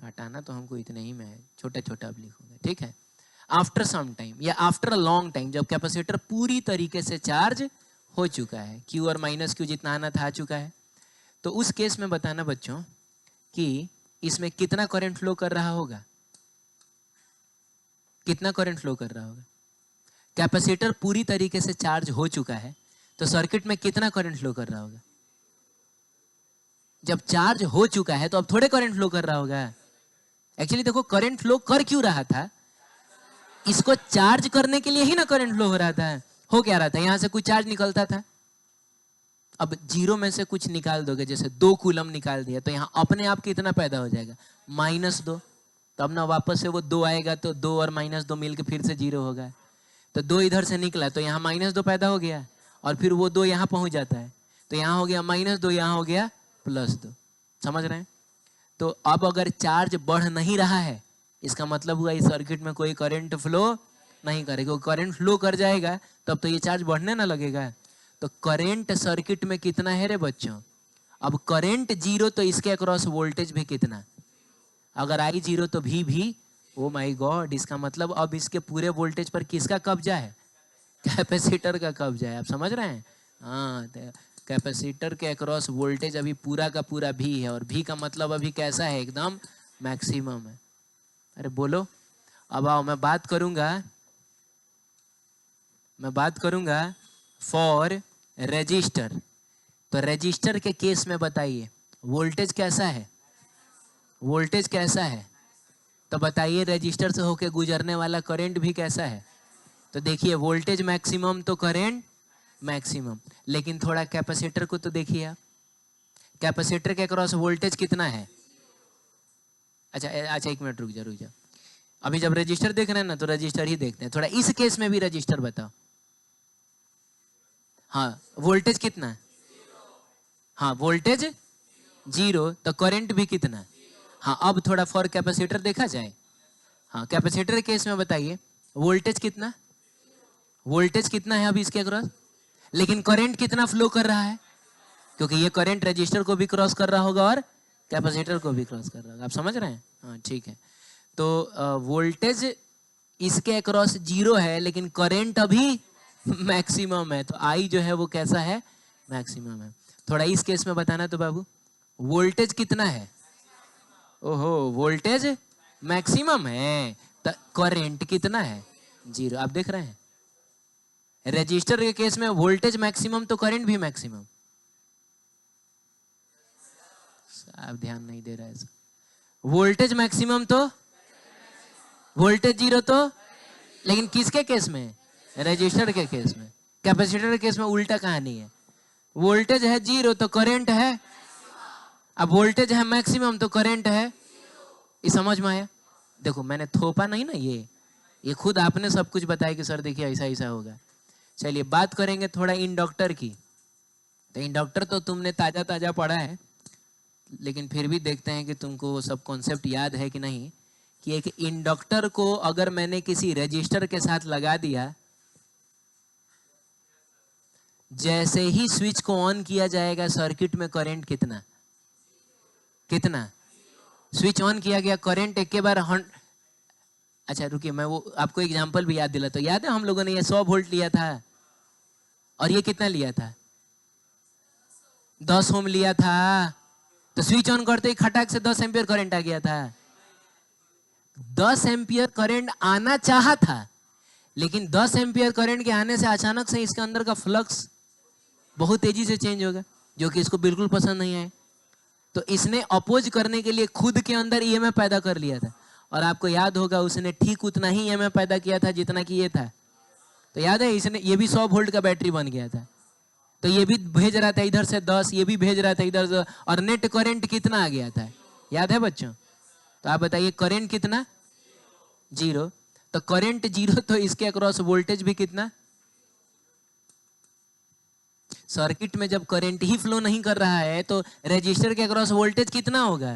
हटाना तो हमको इतने ही में है, छोटा छोटा अब लिखूंगा, ठीक है। आफ्टर सम टाइम या आफ्टर अ लॉन्ग टाइम, जब कैपेसिटर पूरी तरीके से चार्ज हो चुका है, Q और माइनस Q जितना आना था आ चुका है, तो उस केस में बताना बच्चों कि इसमें कितना करंट फ्लो कर रहा होगा, कितना करंट फ्लो कर रहा होगा। कैपेसिटर पूरी तरीके से चार्ज हो चुका है तो सर्किट में कितना करंट फ्लो कर रहा होगा। जब चार्ज हो चुका है तो अब थोड़े करंट फ्लो कर रहा होगा। एक्चुअली देखो करंट फ्लो कर क्यों रहा था, इसको चार्ज करने के लिए ही ना करंट फ्लो हो रहा था। हो क्या रहा था, यहां से कुछ चार्ज निकलता था, अब जीरो में से कुछ निकाल दोगे, जैसे 2 कूलम निकाल दिया तो यहाँ अपने आप कितना पैदा हो जाएगा, -2। तो अब ना वापस से वो 2 आएगा तो 2 और -2 मिलके फिर से 0 होगा। तो 2 इधर से निकला तो यहाँ -2 पैदा हो गया और फिर वो 2 यहाँ पहुंच जाता है तो यहाँ हो गया -2, यहाँ हो गया +2। समझ रहे हैं। तो अब अगर चार्ज बढ़ नहीं रहा है इसका मतलब हुआ इस सर्किट में कोई करंट फ्लो नहीं करेगा। करंट फ्लो कर जाएगा तब तो ये चार्ज बढ़ने ना लगेगा। तो करंट सर्किट में कितना है रे बच्चों, अब करंट 0 तो इसके अक्रॉस वोल्टेज भी कितना, अगर I 0 तो V भी, ओ माय गॉड, इसका मतलब अब इसके पूरे वोल्टेज पर किसका कब्जा है, कैपेसिटर का कब्जा है। आप समझ रहे हैं। हाँ, कैपेसिटर के अक्रॉस वोल्टेज अभी पूरा का पूरा V है और V का मतलब अभी कैसा है, एकदम मैक्सिमम है। अरे बोलो, अब आओ मैं बात करूंगा फॉर रेजिस्टर। तो रेजिस्टर के केस में बताइए वोल्टेज कैसा है, वोल्टेज कैसा है, तो बताइए रेजिस्टर से होके गुजरने वाला करंट भी कैसा है। तो देखिए वोल्टेज मैक्सिमम तो करंट मैक्सिमम, लेकिन थोड़ा कैपेसिटर को तो देखिए आप, कैपेसिटर के अक्रॉस वोल्टेज कितना है। अच्छा 1 मिनट रुक जा, अभी जब रजिस्टर देख रहे हैं ना तो रजिस्टर ही देखते हैं, थोड़ा इस केस में भी रजिस्टर बताओ। हाँ वोल्टेज कितना है, हाँ वोल्टेज 0 तो करंट भी कितना। हाँ अब थोड़ा फॉर कैपेसिटर देखा जाए। हाँ कैपेसिटर केस में बताइए वोल्टेज कितना, वोल्टेज कितना है अभी इसके अक्रॉस, लेकिन करंट कितना फ्लो कर रहा है, क्योंकि ये करंट रजिस्टर को भी क्रॉस कर रहा होगा और कैपेसिटर को भी क्रॉस कर रहा होगा। आप समझ रहे हैं। हाँ ठीक है। तो वोल्टेज इसके अक्रॉस 0 है लेकिन करंट अभी मैक्सिमम है, तो I जो है वो कैसा है, मैक्सिमम है। थोड़ा इस केस में बताना तो बाबू वोल्टेज कितना है, ओहो वोल्टेज मैक्सिमम है तो करंट कितना है, 0। आप देख रहे हैं रजिस्टर के केस में वोल्टेज मैक्सिमम तो करंट भी मैक्सिमम। आप ध्यान नहीं दे रहा है। वोल्टेज मैक्सिमम तो वोल्टेज 0 तो, लेकिन किसके केस में, रजिस्टर के केस में। कैपेसिटर के केस में उल्टा कहानी है, वोल्टेज है 0 तो करंट है, अब वोल्टेज है मैक्सिमम तो करंट है। ये समझ में आया। देखो मैंने थोपा नहीं ना, ये खुद आपने सब कुछ बताया कि सर देखिए ऐसा ऐसा होगा। चलिए बात करेंगे थोड़ा इंडक्टर की। तो इंडक्टर तो तुमने ताजा ताजा पढ़ा है, लेकिन फिर भी देखते हैं कि तुमको वो सब कॉन्सेप्ट याद है कि नहीं, कि एक इंडक्टर को अगर मैंने किसी रजिस्टर के साथ लगा दिया, जैसे ही स्विच को ऑन किया जाएगा सर्किट में करंट कितना, स्विच ऑन किया गया करंट एक के बार अच्छा रुकिए मैं वो आपको एग्जांपल भी याद दिला। तो याद है हम लोगों ने ये 100 वोल्ट लिया था और ये कितना लिया था, 10 ओम लिया था। तो स्विच ऑन करते ही खटाक से 10 एम्पियर करंट आ गया था। 10 एम्पियर करंट आना चाहा था, लेकिन 10 एम्पियर करंट के आने से अचानक से इसके अंदर का फ्लक्स बहुत तेजी से चेंज होगा, जो कि इसको बिल्कुल पसंद नहीं आए। तो इसने अपोज करने के लिए खुद के अंदर ईएमएफ पैदा कर लिया था, और आपको याद होगा उसने ठीक उतना ही ईएमएफ पैदा किया था जितना कि ये था। तो याद है इसने, ये भी 100 वोल्ट का बैटरी बन गया था, तो ये भी भेज रहा था इधर से 10, ये भी भेज रहा था इधर से, और नेट करंट कितना आ गया था, याद है बच्चों। तो आप बताइए करंट कितना, 0। तो करंट 0 तो इसके अक्रॉस वोल्टेज भी कितना। सर्किट में जब करंट ही फ्लो नहीं कर रहा है तो रेजिस्टर के अक्रॉस वोल्टेज कितना होगा।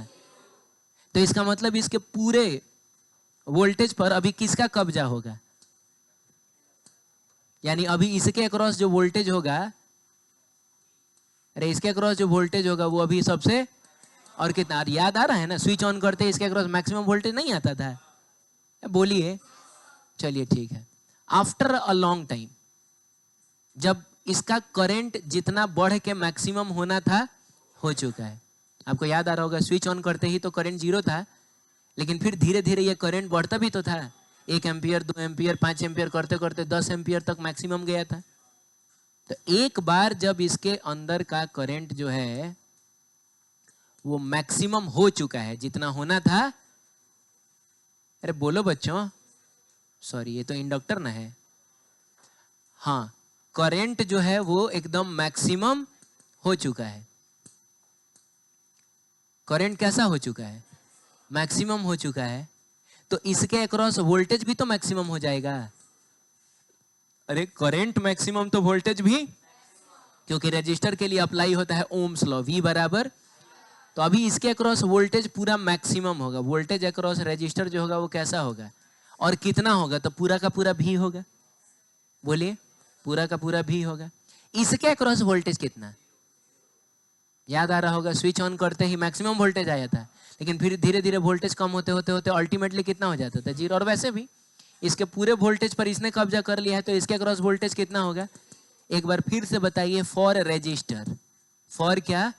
तो इसका मतलब इसके पूरे वोल्टेज पर अभी किसका कब्जा होगा, यानी अभी इसके अक्रॉस जो वोल्टेज होगा, अरे इसके अक्रॉस जो वोल्टेज होगा वो अभी सबसे, और कितना याद आ रहा है ना, स्विच ऑन करते इसके अक्रॉस मैक्सिमम वोल्टेज नहीं आता था, बोलिए। चलिए ठीक है, आफ्टर अ लॉन्ग टाइम जब इसका करंट जितना बढ़ के मैक्सिमम होना था हो चुका है। आपको याद आ रहा होगा स्विच ऑन करते ही तो करंट 0 था, लेकिन फिर धीरे धीरे ये करंट बढ़ता भी तो था, 1 एम्पियर 2 एम्पियर 5 एम्पियर करते करते 10 एम्पियर तक मैक्सिमम गया था। तो एक बार जब इसके अंदर का करंट जो है वो मैक्सिमम हो चुका है जितना होना था, अरे बोलो बच्चों, सॉरी ये तो इंडक्टर ना है, हाँ करंट जो है वो एकदम मैक्सिमम हो चुका है। करंट कैसा हो चुका है? मैक्सिमम हो चुका है, तो इसके अक्रॉस वोल्टेज भी तो मैक्सिमम हो जाएगा। अरे करंट मैक्सिमम तो वोल्टेज भी, क्योंकि रेजिस्टर के लिए अप्लाई होता है ओम्स लॉ, V बराबर, तो अभी इसके अक्रॉस वोल्टेज पूरा मैक्सिमम होगा। वोल्टेज अक्रॉस रेजिस्टर जो होगा वो कैसा होगा और कितना होगा? तो पूरा का पूरा V होगा, बोलिए पूरा का पूरा V होगा। इसके अक्रॉस वोल्टेज कितना? याद आ रहा होगा स्विच ऑन करते ही मैक्सिमम वोल्टेज आया था, लेकिन फिर धीरे धीरे वोल्टेज कम होते होते होते अल्टीमेटली कितना हो जाता था? 0। और वैसे भी इसके पूरे वोल्टेज पर इसने कब्जा कर लिया है, तो इसके अक्रॉस वोल्टेज कितना होगा? एक बार फिर से बताइए। फॉर रेजिस्टर, फॉर क्या?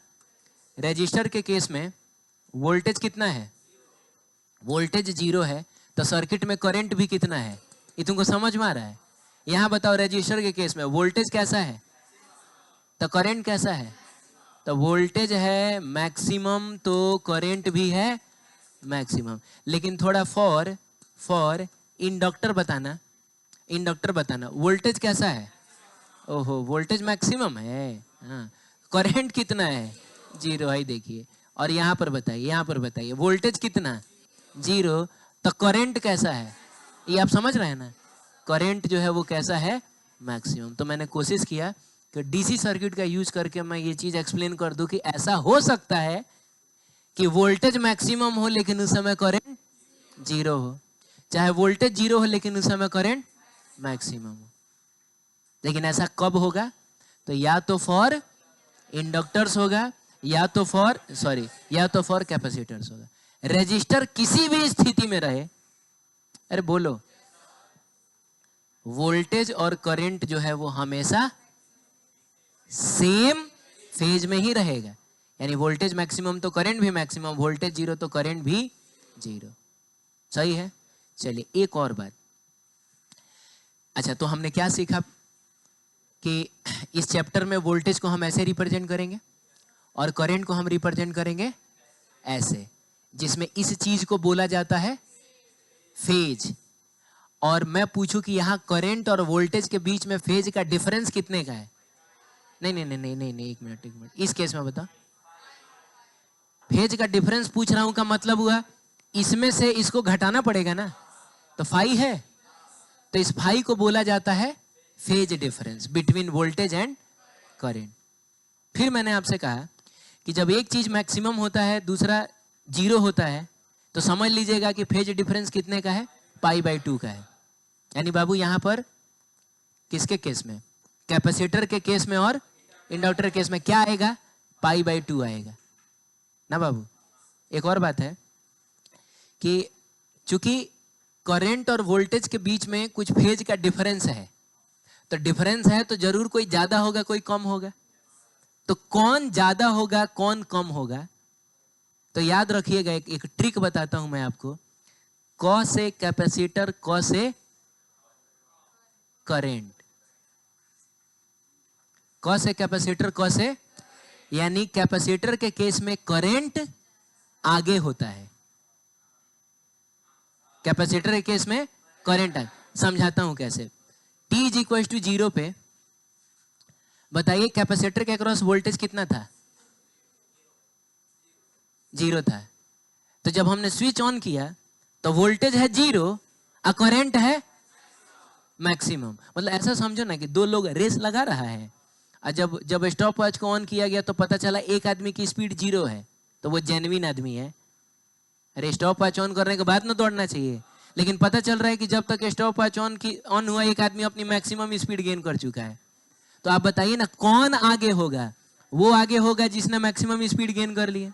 रेजिस्टर के केस में वोल्टेज कितना है? वोल्टेज 0 है, तो सर्किट में करंट भी कितना है? ये तुमको समझ में आ रहा है? यहां बताओ रेजिस्टर के केस में वोल्टेज कैसा है तो करंट कैसा है? तो वोल्टेज है मैक्सिमम तो करंट भी है मैक्सिमम। लेकिन थोड़ा फॉर इंडक्टर बताना, इंडक्टर बताना वोल्टेज कैसा है? ओहो वोल्टेज मैक्सिमम है, हाँ करंट कितना है? 0 है, देखिए। और यहाँ पर बताइए, यहाँ पर बताइए वोल्टेज कितना? 0, तो करंट कैसा है? ये आप समझ रहे हैं ना, करंट जो है वो कैसा है? मैक्सिमम। तो मैंने कोशिश किया कि डीसी सर्किट का यूज करके मैं ये चीज एक्सप्लेन कर दूं कि ऐसा हो सकता है कि वोल्टेज मैक्सिमम हो लेकिन उस समय करंट 0 हो, चाहे वोल्टेज 0 हो लेकिन उस समय करंट मैक्सिमम हो। लेकिन ऐसा कब होगा? तो या तो फॉर इंडक्टर्स होगा, या तो फॉर कैपेसिटर्स होगा। रेजिस्टर किसी भी स्थिति में रहे, अरे बोलो, वोल्टेज और करंट जो है वो हमेशा सेम फेज में ही रहेगा। यानी वोल्टेज मैक्सिमम तो करंट भी मैक्सिमम, वोल्टेज 0 तो करंट भी 0। सही है। चलिए एक और बात। अच्छा, तो हमने क्या सीखा कि इस चैप्टर में वोल्टेज को हम ऐसे रिप्रेजेंट करेंगे और करंट को हम रिप्रेजेंट करेंगे ऐसे, जिसमें इस चीज को बोला जाता है फेज। और मैं पूछूं कि यहाँ करंट और वोल्टेज के बीच में फेज का डिफरेंस कितने का है? नहीं, एक मिनट। इस केस में बता, फेज का डिफरेंस पूछ रहा हूं का मतलब हुआ इसमें से इसको घटाना पड़ेगा ना, तो फाई है, तो इस फाई को बोला जाता है phase difference between voltage and current. फिर मैंने आपसे कहा कि जब एक चीज मैक्सिमम होता है दूसरा 0 होता है, तो समझ लीजिएगा कि फेज डिफरेंस कितने का है? π/2 का है। यानी बाबू यहां पर किसके केस में? कैपेसिटर के केस में और इंडक्टर केस में क्या आएगा? π/2 आएगा ना बाबू। एक और बात है कि चूंकि करंट और वोल्टेज के बीच में कुछ फेज का डिफरेंस है, तो डिफरेंस है तो जरूर कोई ज्यादा होगा कोई कम होगा। तो कौन ज्यादा होगा कौन कम होगा? तो याद रखिएगा, एक ट्रिक बताता हूं मैं आपको। क से कैपेसिटर, क से करंट, क से कैपेसिटर, क से, यानी कैपेसिटर के केस में करंट आगे होता है, कैपेसिटर के केस में करंट आगे। समझाता हूं कैसे। T = 0 पे बताइए कैपेसिटर के अक्रॉस वोल्टेज कितना था? 0 था। तो जब हमने स्विच ऑन किया तो वोल्टेज है 0 और करंट है मैक्सिमम। मतलब ऐसा समझो ना कि दो लोग रेस लगा रहा है, और जब स्टॉप वॉच को ऑन किया गया तो पता चला एक आदमी की स्पीड 0 है, तो वो जेन्युइन आदमी है। अरे स्टॉप वॉच ऑन करने के बाद ना दौड़ना चाहिए, लेकिन पता चल रहा है कि जब तक स्टॉप वॉच ऑन हुआ एक आदमी अपनी मैक्सिमम स्पीड गेन कर चुका है। तो आप बताइए ना कौन आगे होगा? वो आगे होगा जिसने मैक्सिमम स्पीड गेन कर ली है।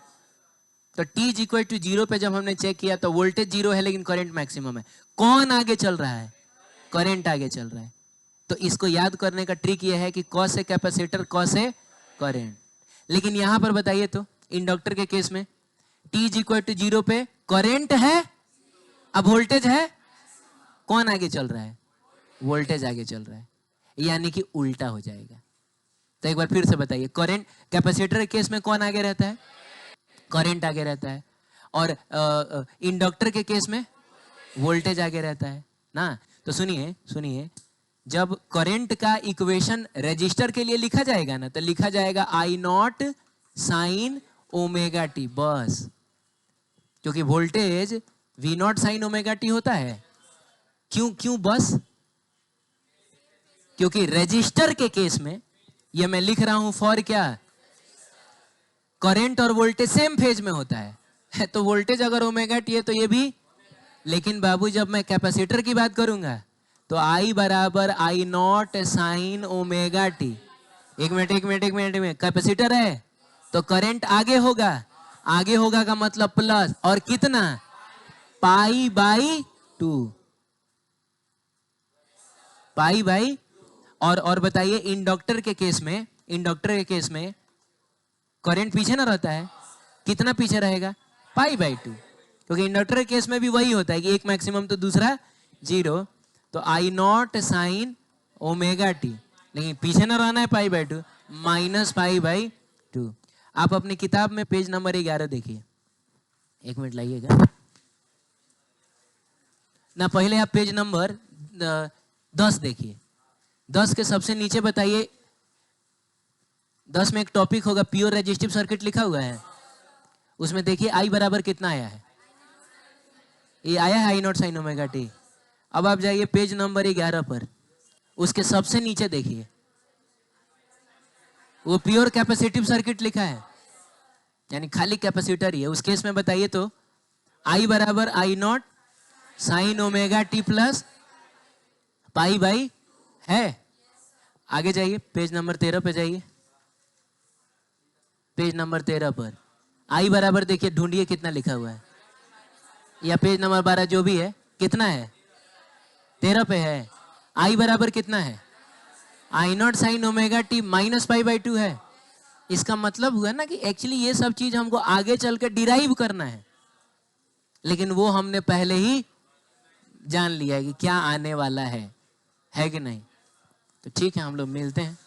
तो t इज इक्वल टू 0 पे जब हमने चेक किया तो वोल्टेज 0 है लेकिन करंट मैक्सिमम है। कौन आगे चल रहा है? करंट आगे चल रहा है। तो इसको याद करने का ट्रिक ये है कि क से कैपेसिटर, क से करंट। लेकिन यहां पर बताइए तो इंडक्टर के केस में t इज इक्वल टू 0 पे करंट है, अब वोल्टेज है, कौन आगे चल रहा है? वोल्टेज आगे चल रहा है, यानी कि उल्टा हो जाएगा। तो एक बार फिर से बताइए, करंट कैपेसिटर के केस में कौन आगे रहता है? करंट आगे रहता है। और इंडक्टर के केस में वोल्टेज आगे रहता है ना। तो सुनिए सुनिए, जब करंट का इक्वेशन रजिस्टर के लिए लिखा जाएगा ना, तो लिखा जाएगा आई नॉट साइन ओमेगा टी, बस। क्योंकि voltage V naught sine omega T होता है। क्यों बस? क्योंकि रजिस्टर के केस में ये मैं लिख रहा हूं फॉर क्या? करंट और वोल्टेज सेम फेज में होता है। तो वोल्टेज अगर ओमेगा टी है तो ये भी। लेकिन बाबू जब मैं कैपेसिटर की बात करूंगा तो आई बराबर I naught sine omega T. एक मिनट में कैपेसिटर है तो करंट आगे होगा, आगे होगा का मतलब प्लस, और कितना? पाई बाई 2, पाई बाई। और बताइए इंडक्टर के केस में करंट पीछे ना रहता है, कितना पीछे रहेगा? पाई बाई 2। क्योंकि इंडक्टर के केस में भी वही होता है कि एक मैक्सिमम तो दूसरा 0। तो आई नॉट साइन ओमेगा टी, लेकिन पीछे ना रहना है पाई बाई 2, माइनस पाई बाई 2। आप अपनी किताब में पेज नंबर 11 देखिए। एक मिनट लाइएगा ना, पहले आप पेज नंबर 10 देखिए। 10 के सबसे नीचे बताइए, 10 में एक टॉपिक होगा प्योर रेजिस्टिव सर्किट लिखा हुआ है। उसमें देखिए आई बराबर कितना आया है? ये आया है I naught sine omega T. अब आप जाइए पेज नंबर 11 पर, उसके सबसे नीचे देखिए, वो प्योर कैपेसिटिव सर्किट लिखा है, यानी खाली कैपेसिटर ही है। उस केस में बताइए तो आई बराबर I naught sine omega t plus pi by है। आगे जाइए पेज नंबर 13 पे जाइए। पेज नंबर 13 पर आई बराबर देखिए, ढूंढिए कितना लिखा हुआ है, या पेज नंबर 12 जो भी है, कितना है? 13 पे है। आई बराबर कितना है? I naught sine omega t minus pi by 2 है। इसका मतलब हुआ ना कि एक्चुअली ये सब चीज हमको आगे चल के डिराइव करना है, लेकिन वो हमने पहले ही जान लिया है कि क्या आने वाला है कि नहीं। तो ठीक है, हम लोग मिलते हैं।